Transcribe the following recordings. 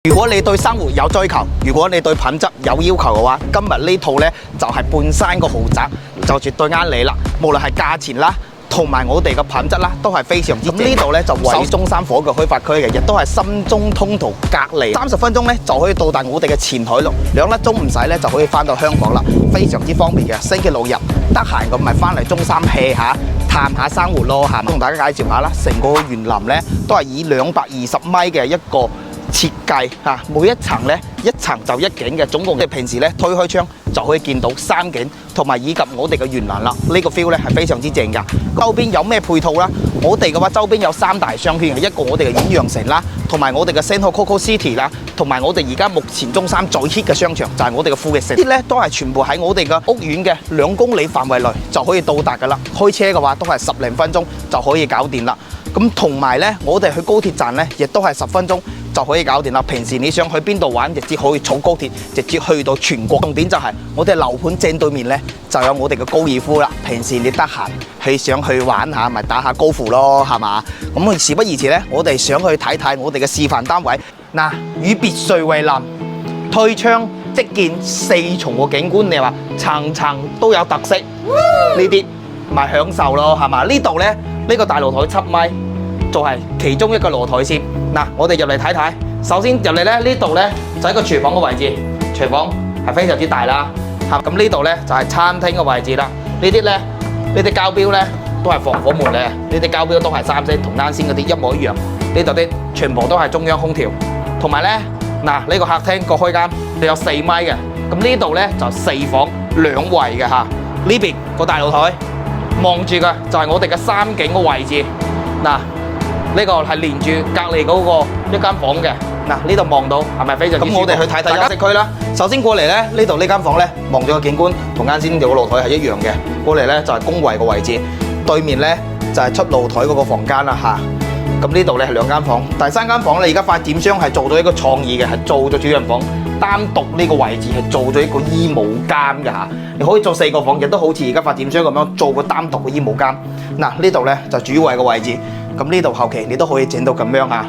如果你對生活有追求，如果你對品質有要求嘅話，今日呢套呢就係半山個豪宅，就絕對啱你啦。無論係價錢啦，同埋我哋嘅品質啦，都係非常之正。呢度呢就位於中山火腳開發區嘅，亦都係深中通途隔離，30分鐘呢就可以到達我哋嘅前海路，2粒鐘唔使呢就可以翻到香港啦，非常之方便嘅。星期六日得閒咁咪翻嚟中山 hea 下。探下生活咯，係嘛？同大家介紹下啦，成個園林呢都係以220米嘅一個設計嚇，每一層呢一層就一景嘅，總共你平時呢推開窗就可以見到3景，同埋以及我哋嘅園林啦，呢個 feel 呢係非常之正㗎。周邊有咩配套啦？我哋嘅話周邊有3大商圈，一個我哋嘅遠洋城啦，同埋我哋嘅 Central Coco City 啦，同埋我哋而家目前中山最 hit 嘅商場就係我哋嘅富力城，啲呢都係全部喺我哋嘅屋苑嘅2公里範圍內就可以到達㗎啦。開車嘅話都係10零分鐘就可以搞掂啦。咁同埋呢，我哋去高鐵站呢，亦都係10分鐘就可以搞掂啦。平時你想去邊度玩，直接可以坐高鐵，直接去到全國。重點就係我哋樓盤正對面呢，就有我哋嘅高爾夫啦。平時你得閒係想去玩下，咪打下高爾夫咯，係嘛？咁事不宜遲呢，我哋想去睇睇我哋嘅示範單位。嗱，與別墅為鄰，推窗即見4重嘅景觀，你話層層都有特色，呢啲咪享受咯，係嘛？呢度呢，呢個大露台7米，就係其中一個露台先。嗱，我哋入嚟睇睇。首先入嚟咧，呢度咧就係一個廚房嘅位置，廚房係非常之大啦。嚇，咁呢度咧就係餐廳嘅位置啦。呢啲咧，呢啲膠標咧都係防火門嚟嘅，呢啲膠標都係3星同啱先嗰啲一模一樣。呢度啲全部都係中央空調，同埋咧嗱，呢個客廳個開間你有4米嘅。咁呢度咧就4房2衛嘅嚇。呢邊個大露台望住嘅就係我哋嘅3景嘅位置。嗱，呢個係連住隔離嗰個一間房嘅。嗱，呢度望到係咪非常之舒服？咁我哋去睇睇休息區啦。首先過嚟咧，呢度呢間房咧望住個景觀同啱先條露台係一樣嘅。過嚟咧就係公衞個位置，對面咧就係出露台嗰個房間啦嚇。咁呢度咧係2間房，第3間房咧而家發展商係做咗一個創意嘅，係做咗主人房，單獨呢個位置係做咗一個衣帽間嘅嚇。你可以做4個房，亦都好似而家發展商咁樣做個單獨嘅衣帽間。嗱，呢度咧就主衞個位置。咁呢度後期你都可以整到咁樣嚇。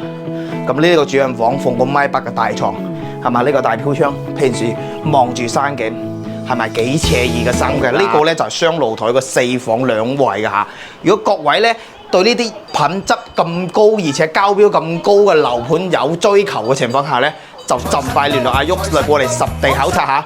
咁呢個主人房放個1.8米嘅大床，係咪？呢個大飄窗，平時望住山景，係咪幾愜意嘅生嘅？呢個咧就係雙露台嘅4房2衛嘅嚇。如果各位咧對呢啲品質咁高而且交標咁高嘅樓盤有追求嘅情況下咧，就盡快聯絡阿旭嚟過嚟實地考察下。